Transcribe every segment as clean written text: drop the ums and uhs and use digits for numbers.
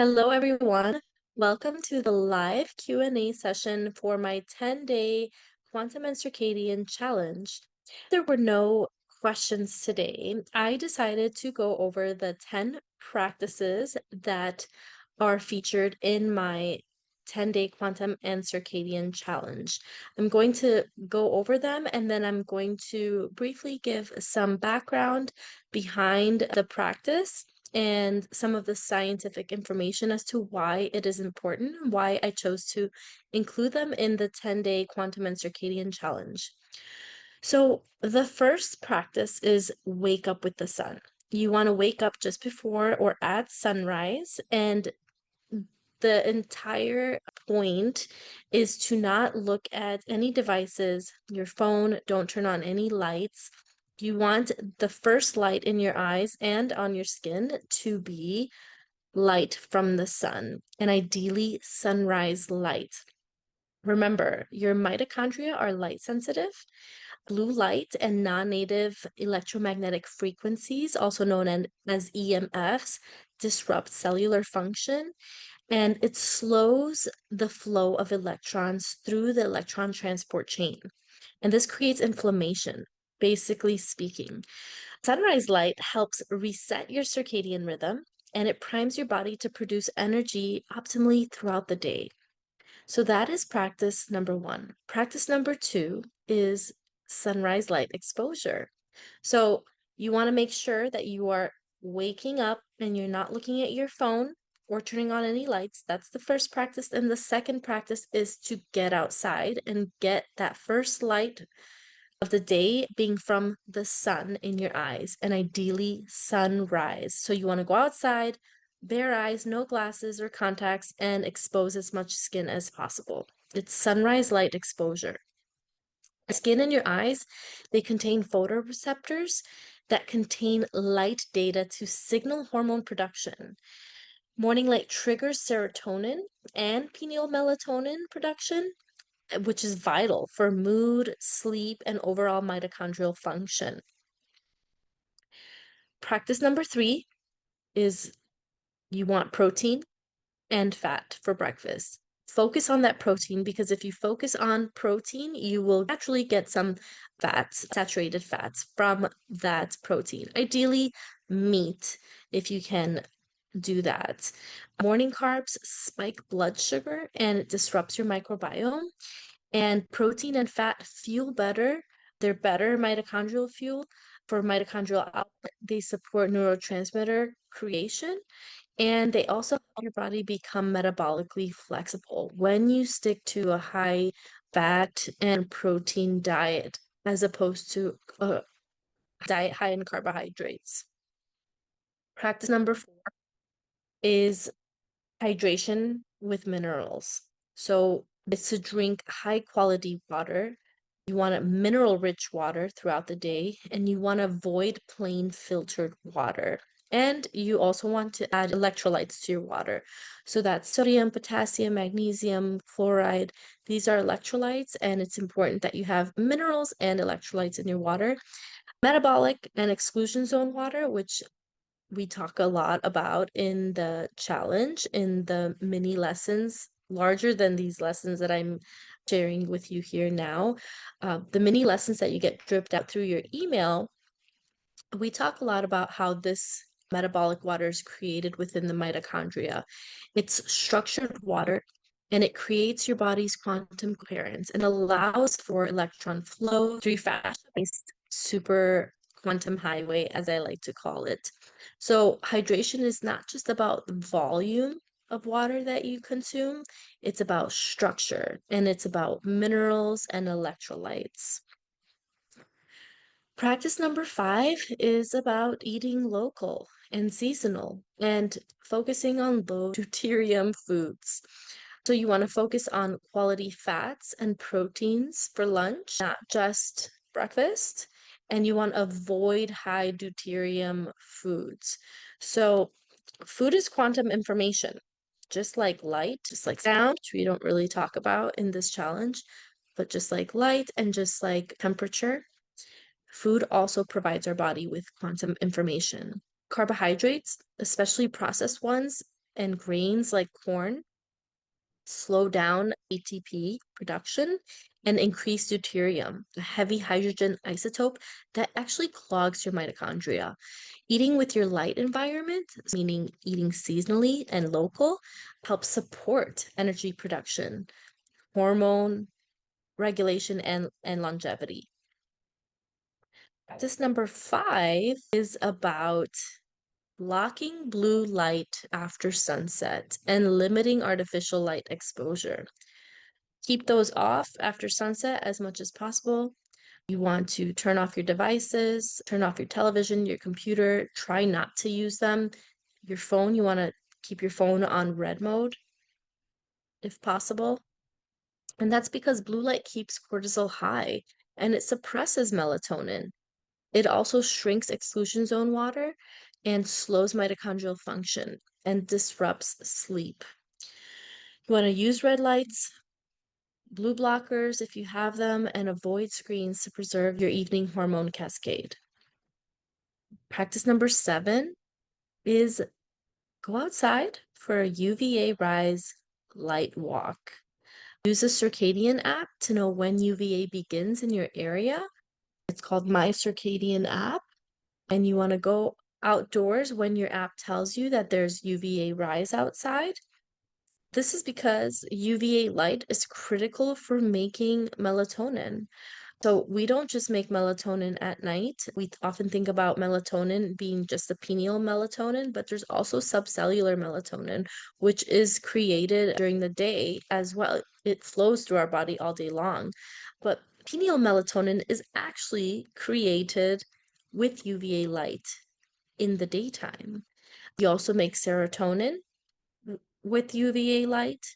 Hello, everyone. Welcome to the live Q&A session for my 10-day Quantum and Circadian challenge. There were no questions today. I decided to go over the 10 practices that are featured in my 10-day Quantum and Circadian challenge. I'm going to go over them and then I'm going to briefly give some background behind the practice and some of the scientific information as to why it is important, why I chose to include them in the 10-day Quantum and Circadian challenge. So the first practice is wake up with the sun. You want to wake up just before or at sunrise, and the entire point is to not look at any devices, your phone, don't turn on any lights. You want the first light in your eyes and on your skin to be light from the sun, and ideally sunrise light. Remember, your mitochondria are light sensitive. Blue light and non-native electromagnetic frequencies, also known as EMFs, disrupt cellular function, and it slows the flow of electrons through the electron transport chain. And this creates inflammation, basically speaking. Sunrise light helps reset your circadian rhythm and it primes your body to produce energy optimally throughout the day. So that is practice number one. Practice number two is sunrise light exposure. So you want to make sure that you are waking up and you're not looking at your phone or turning on any lights. That's the first practice. And the second practice is to get outside and get that first light of the day being from the sun in your eyes, and ideally sunrise. So you want to go outside, bare eyes, no glasses or contacts, and expose as much skin as possible. It's sunrise light exposure. The skin in your eyes, they contain photoreceptors that contain light data to signal hormone production. Morning light triggers serotonin and pineal melatonin production, which is vital for mood, sleep, and overall mitochondrial function. Practice number three is you want protein and fat for breakfast. Focus on that protein because if you focus on protein, you will naturally get some fats, saturated fats from that protein. Ideally, meat, if you can do that. Morning carbs spike blood sugar and it disrupts your microbiome. And protein and fat fuel better. They're better mitochondrial fuel for mitochondrial output. They support neurotransmitter creation, and they also help your body become metabolically flexible when you stick to a high fat and protein diet as opposed to a diet high in carbohydrates. Practice number four is hydration with minerals. So it's to drink high quality water. You want a mineral rich water throughout the day, and you want to avoid plain filtered water. And you also want to add electrolytes to your water. So that's sodium, potassium, magnesium, fluoride. These are electrolytes, and it's important that you have minerals and electrolytes in your water. Metabolic and exclusion zone water, which we talk a lot about in the challenge, in the mini lessons, larger than these lessons that I'm sharing with you here now. The mini lessons that you get dripped out through your email, we talk a lot about how this metabolic water is created within the mitochondria. It's structured water and it creates your body's quantum coherence and allows for electron flow through fast-paced super quantum highway, as I like to call it. So hydration is not just about the volume of water that you consume, it's about structure and it's about minerals and electrolytes. Practice number five is about eating local and seasonal and focusing on low deuterium foods. So you want to focus on quality fats and proteins for lunch, not just breakfast. And you want to avoid high deuterium foods. So food is quantum information, just like light, just like sound, which we don't really talk about in this challenge, but just like light and just like temperature. Food also provides our body with quantum information. Carbohydrates, especially processed ones, and grains like corn slow down ATP production and increase deuterium, a heavy hydrogen isotope that actually clogs your mitochondria. Eating with your light environment, meaning eating seasonally and local, helps support energy production, hormone regulation, and longevity. Practice number 5 is about blocking blue light after sunset and limiting artificial light exposure. Keep those off after sunset as much as possible. You want to turn off your devices, turn off your television, your computer, try not to use them. Your phone, you want to keep your phone on red mode if possible. And that's because blue light keeps cortisol high and it suppresses melatonin. It also shrinks exclusion zone water and slows mitochondrial function and disrupts sleep. You want to use red lights, blue blockers if you have them, and avoid screens to preserve your evening hormone cascade. Practice number 7 is go outside for a UVA rise light walk. Use a Circadian app to know when UVA begins in your area. It's called My Circadian app, and you want to go outdoors when your app tells you that there's UVA rise outside. This is because UVA light is critical for making melatonin. So we don't just make melatonin at night. We often think about melatonin being just the pineal melatonin, but there's also subcellular melatonin, which is created during the day as well. It flows through our body all day long. But pineal melatonin is actually created with UVA light in the daytime. We also make serotonin with UVA light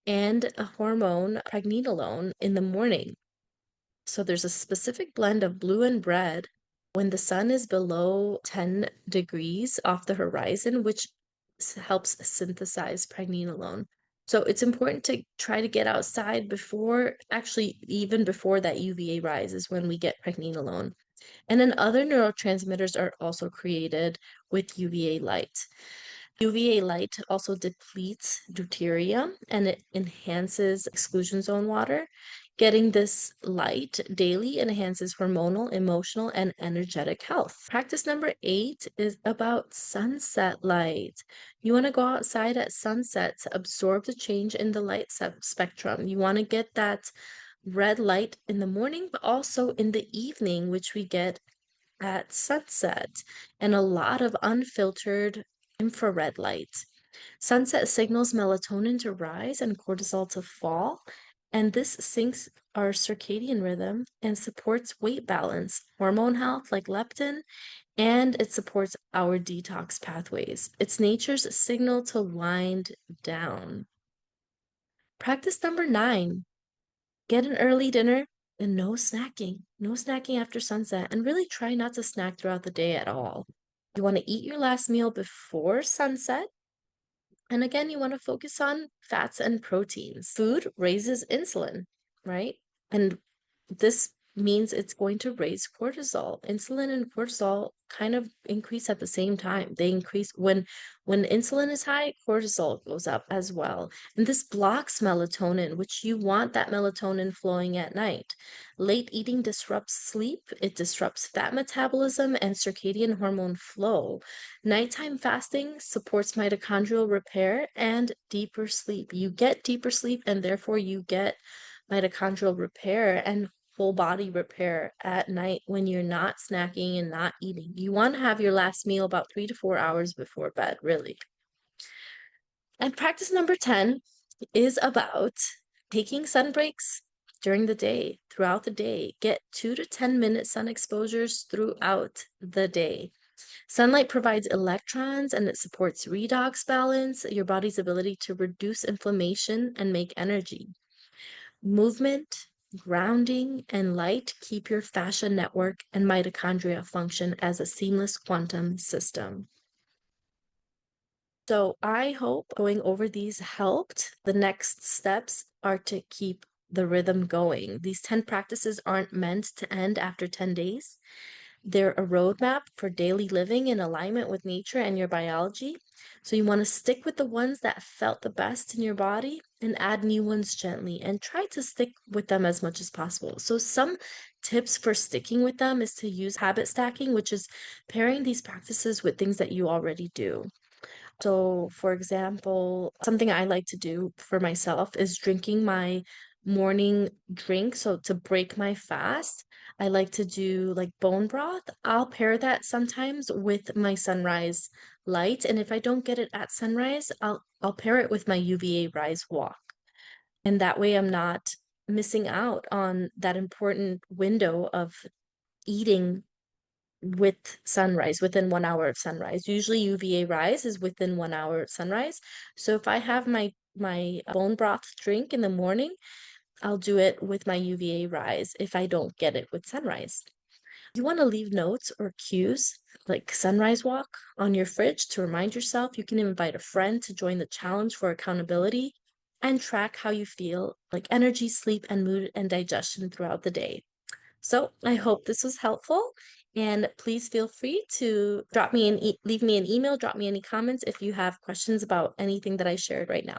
and a hormone, pregnenolone, in the morning. So there's a specific blend of blue and red when the sun is below 10 degrees off the horizon, which helps synthesize pregnenolone. So it's important to try to get outside before, actually, even before that UVA rise is when we get pregnenolone. And then other neurotransmitters are also created with UVA light. UVA light also depletes deuterium and it enhances exclusion zone water. Getting this light daily enhances hormonal, emotional, and energetic health. Practice number 8 is about sunset light. You want to go outside at sunset to absorb the change in the light spectrum. You want to get that red light in the morning, but also in the evening, which we get at sunset, and a lot of unfiltered infrared light. Sunset signals melatonin to rise and cortisol to fall, and this syncs our circadian rhythm and supports weight balance, hormone health like leptin, and it supports our detox pathways. It's nature's signal to wind down. Practice number 9. Get an early dinner and no snacking. No snacking after sunset, and really try not to snack throughout the day at all. You want to eat your last meal before sunset. And again, you want to focus on fats and proteins. Food raises insulin, right? And this means it's going to raise cortisol. Insulin and cortisol kind of increase at the same time. They increase when insulin is high, cortisol goes up as well. And this blocks melatonin, which you want that melatonin flowing at night. Late eating disrupts sleep, it disrupts fat metabolism and circadian hormone flow. Nighttime fasting supports mitochondrial repair and deeper sleep. You get deeper sleep and therefore you get mitochondrial repair and whole body repair at night when you're not snacking and not eating. You want to have your last meal about 3 to 4 hours before bed, really. And practice number 10 is about taking sun breaks during the day, throughout the day. Get 2 to 10-minute sun exposures throughout the day. Sunlight provides electrons and it supports redox balance, your body's ability to reduce inflammation and make energy. Movement, grounding, and light keep your fascia network and mitochondria function as a seamless quantum system. So I hope going over these helped. The next steps are to keep the rhythm going. These 10 practices aren't meant to end after 10 days. They're a roadmap for daily living in alignment with nature and your biology. So you want to stick with the ones that felt the best in your body and add new ones gently and try to stick with them as much as possible. So some tips for sticking with them is to use habit stacking, which is pairing these practices with things that you already do. So, for example, something I like to do for myself is drinking my morning drink. So, to break my fast, I like to do like bone broth. I'll pair that sometimes with my sunrise light. And if I don't get it at sunrise, I'll pair it with my UVA rise walk. And that way I'm not missing out on that important window of eating with sunrise, within 1 hour of sunrise. Usually UVA rise is within 1 hour of sunrise. So if I have my bone broth drink in the morning, I'll do it with my UVA rise if I don't get it with sunrise. You want to leave notes or cues like sunrise walk on your fridge to remind yourself. You can invite a friend to join the challenge for accountability and track how you feel, like energy, sleep, and mood and digestion throughout the day. So I hope this was helpful, and please feel free to leave me an email, drop me any comments if you have questions about anything that I shared right now.